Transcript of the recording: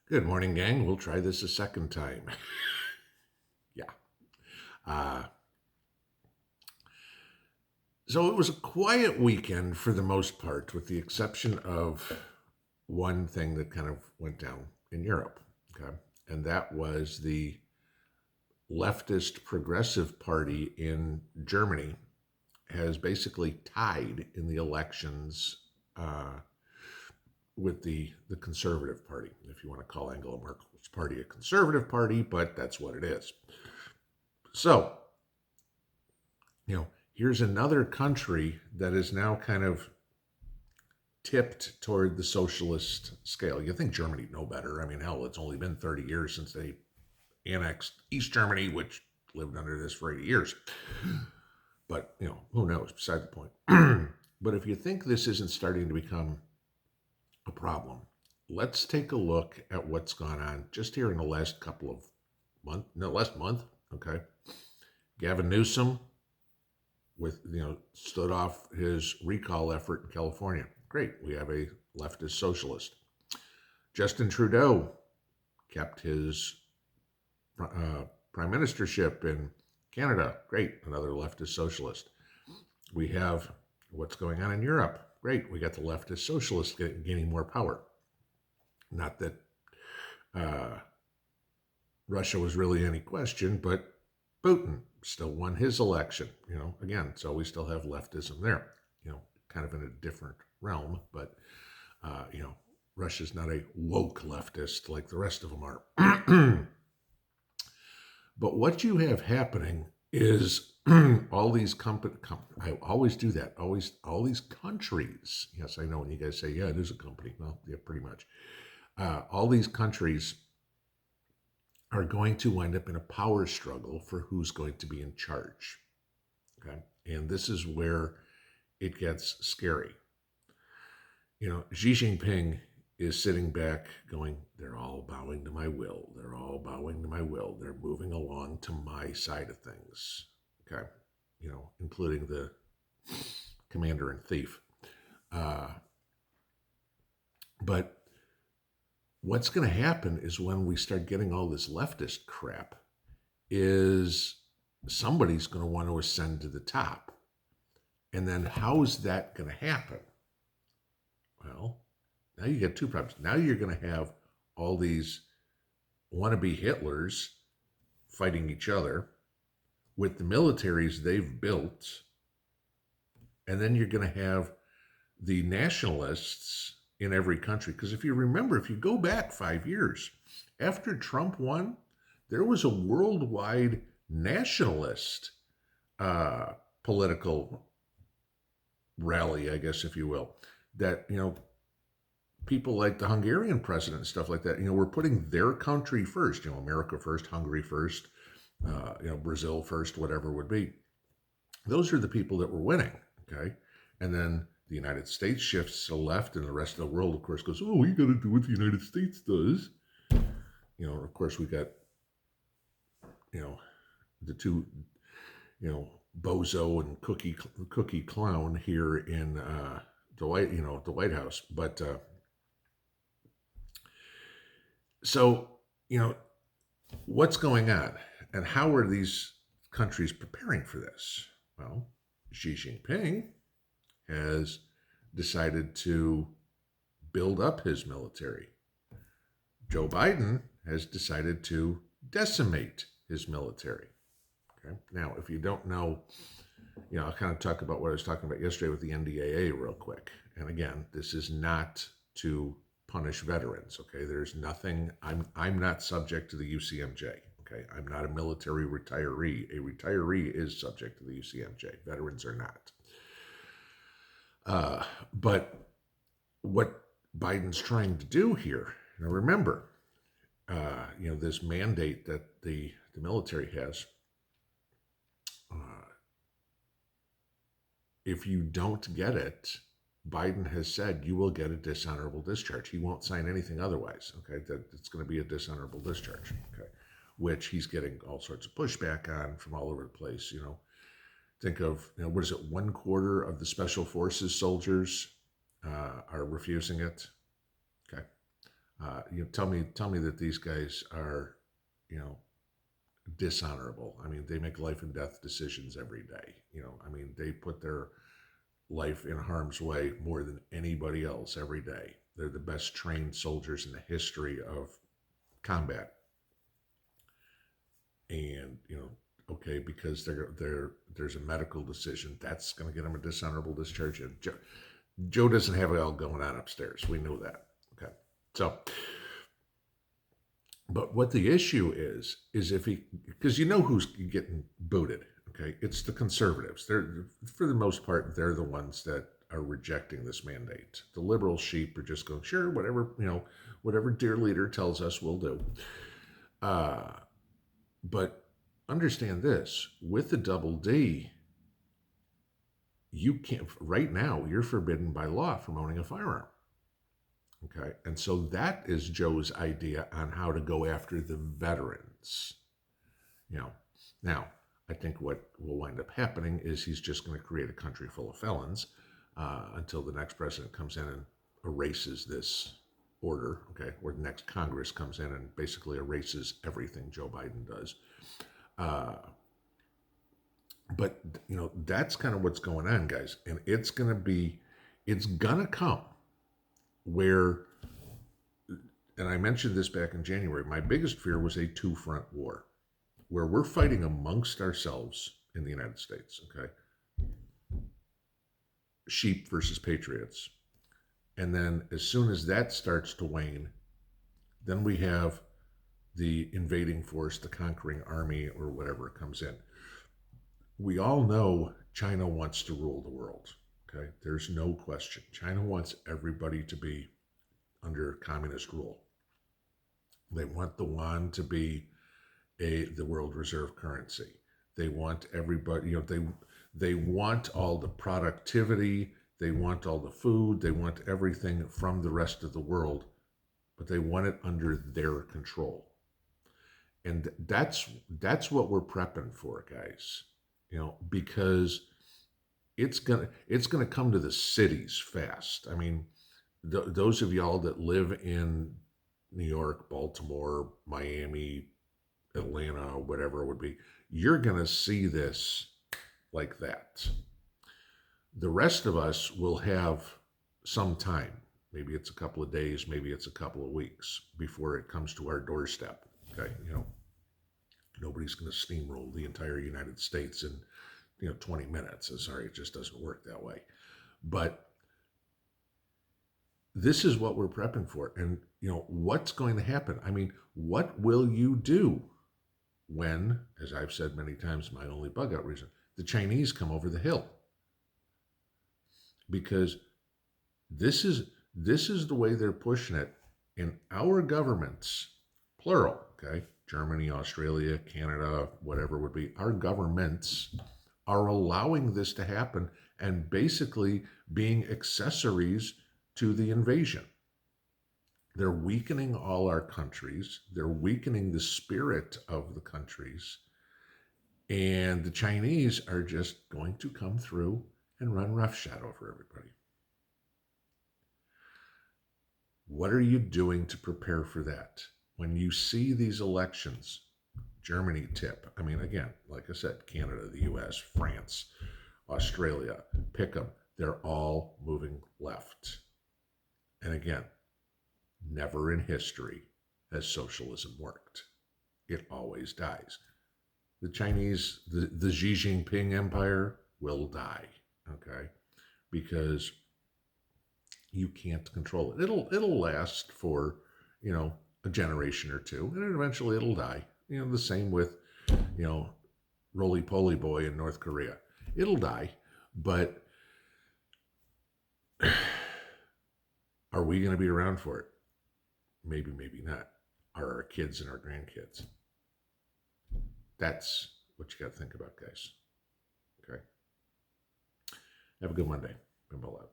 Good morning, gang. We'll try this a second time. Yeah. Uh, so it was a quiet weekend for the most part, with the exception of one thing that kind of went down in Europe. Okay. And that was the leftist progressive party in Germany has basically tied in the elections with the conservative party, if you want to call Angela Merkel's party a conservative party, but that's what it is. So, here's another country that is now kind of tipped toward the socialist scale. You think Germany know better. I mean, hell, it's only been 30 years since they annexed East Germany, which lived under this for 80 years. But, who knows, beside the point. But if you think this isn't starting to become a problem, let's take a look at what's gone on just here in the last couple of months, no, last month, okay? Gavin Newsom stood off his recall effort in California. Great, we have a leftist socialist. Justin Trudeau kept his prime ministership in Canada. Great, another leftist socialist. We have what's going on in Europe. Great, we got the leftist socialists gaining more power. Not that Russia was really any question, but Putin still won his election. Again, so we still have leftism there. Kind of in a different realm, but Russia's not a woke leftist like the rest of them are. But what you have happening is all these I always do that. Always, all these countries. Yes, I know when you guys say, "Yeah, it is a company." Well, yeah, pretty much. All these countries are going to wind up in a power struggle for who's going to be in charge. Okay, and this is where it gets scary. Xi Jinping is sitting back going, they're all bowing to my will. They're all bowing to my will. They're moving along to my side of things. Okay. Including the commander and thief. But what's going to happen is when we start getting all this leftist crap, is somebody's going to want to ascend to the top. And then how's that going to happen? Well, now you get two problems. Now you're going to have all these wannabe Hitlers fighting each other with the militaries they've built. And then you're going to have the nationalists in every country. Because if you remember, if you go back 5 years, after Trump won, there was a worldwide nationalist political rally, I guess, if you will, that, people like the Hungarian president and stuff like that, were putting their country first, America first, Hungary first, Brazil first, whatever it would be. Those are the people that were winning, okay? And then the United States shifts to the left, and the rest of the world, of course, goes, oh, we got to do what the United States does. Of course, we got, the two, bozo and cookie clown here in the White House. But so, what's going on, and how are these countries preparing for this? Well, Xi Jinping has decided to build up his military. Joe Biden has decided to decimate his military. Okay. Now, if you don't know, I'll kind of talk about what I was talking about yesterday with the NDAA real quick. And again, this is not to punish veterans. Okay, there's nothing. I'm not subject to the UCMJ. Okay, I'm not a military retiree. A retiree is subject to the UCMJ. Veterans are not. But what Biden's trying to do here, now remember, this mandate that the military has. If you don't get it, Biden has said you will get a dishonorable discharge. He won't sign anything otherwise. Okay, that it's going to be a dishonorable discharge. Okay, which he's getting all sorts of pushback on from all over the place. Think of what is it? 1/4 of the special forces soldiers are refusing it. Okay, Tell me that these guys are, you know, dishonorable. I mean, they make life and death decisions every day. I mean, they put their life in harm's way more than anybody else every day. They're the best trained soldiers in the history of combat. And, okay, because there's a medical decision, that's going to get them a dishonorable discharge. Joe doesn't have it all going on upstairs. We know that. Okay. So, but what the issue is if because who's getting booted. Okay, it's the conservatives. They're, for the most part, they're the ones that are rejecting this mandate. The liberal sheep are just going, sure, whatever dear leader tells us, we'll do. But understand this: with the double D, you can't. Right now, you're forbidden by law from owning a firearm. Okay, and so that is Joe's idea on how to go after the veterans. Now I think what will wind up happening is he's just going to create a country full of felons until the next president comes in and erases this order. Okay, or the next Congress comes in and basically erases everything Joe Biden does. But that's kind of what's going on, guys, and it's gonna come where, and I mentioned this back in January, my biggest fear was a two-front war where we're fighting amongst ourselves in the United States, okay? Sheep versus patriots. And then as soon as that starts to wane, then we have the invading force, the conquering army, or whatever comes in. We all know China wants to rule the world, okay? There's no question. China wants everybody to be under communist rule. They want the yuan to be the world reserve currency. They want everybody, they want all the productivity, they want all the food, they want everything from the rest of the world, but they want it under their control. And that's what we're prepping for, guys. Because it's gonna come to the cities fast. I mean, those of y'all that live in New York, Baltimore, Miami, Atlanta, whatever it would be, you're gonna see this like that. The rest of us will have some time. Maybe it's a couple of days, maybe it's a couple of weeks before it comes to our doorstep. Okay, nobody's going to steamroll the entire United States in 20 minutes. Sorry, it just doesn't work that way. But this is what we're prepping for. And what's going to happen? I mean, what will you do when, as I've said many times, my only bug out reason, the Chinese come over the hill? Because this is the way they're pushing it. And our governments, plural, okay, Germany, Australia, Canada, whatever it would be, our governments are allowing this to happen and basically being accessories to the invasion. They're weakening all our countries. They're weakening the spirit of the countries. And the Chinese are just going to come through and run roughshod over everybody. What are you doing to prepare for that? When you see these elections, Germany tip, I mean, again, like I said, Canada, the US, France, Australia, pick them. They're all moving left. And again, never in history has socialism worked. It always dies. The Chinese, the Xi Jinping empire will die, okay? Because you can't control it. It'll last for, a generation or two, and eventually it'll die. The same with, roly-poly boy in North Korea. It'll die, but are we going to be around for it? Maybe, maybe not. Are our kids and our grandkids? That's what you got to think about, guys. Okay? Have a good Monday. Pinball out.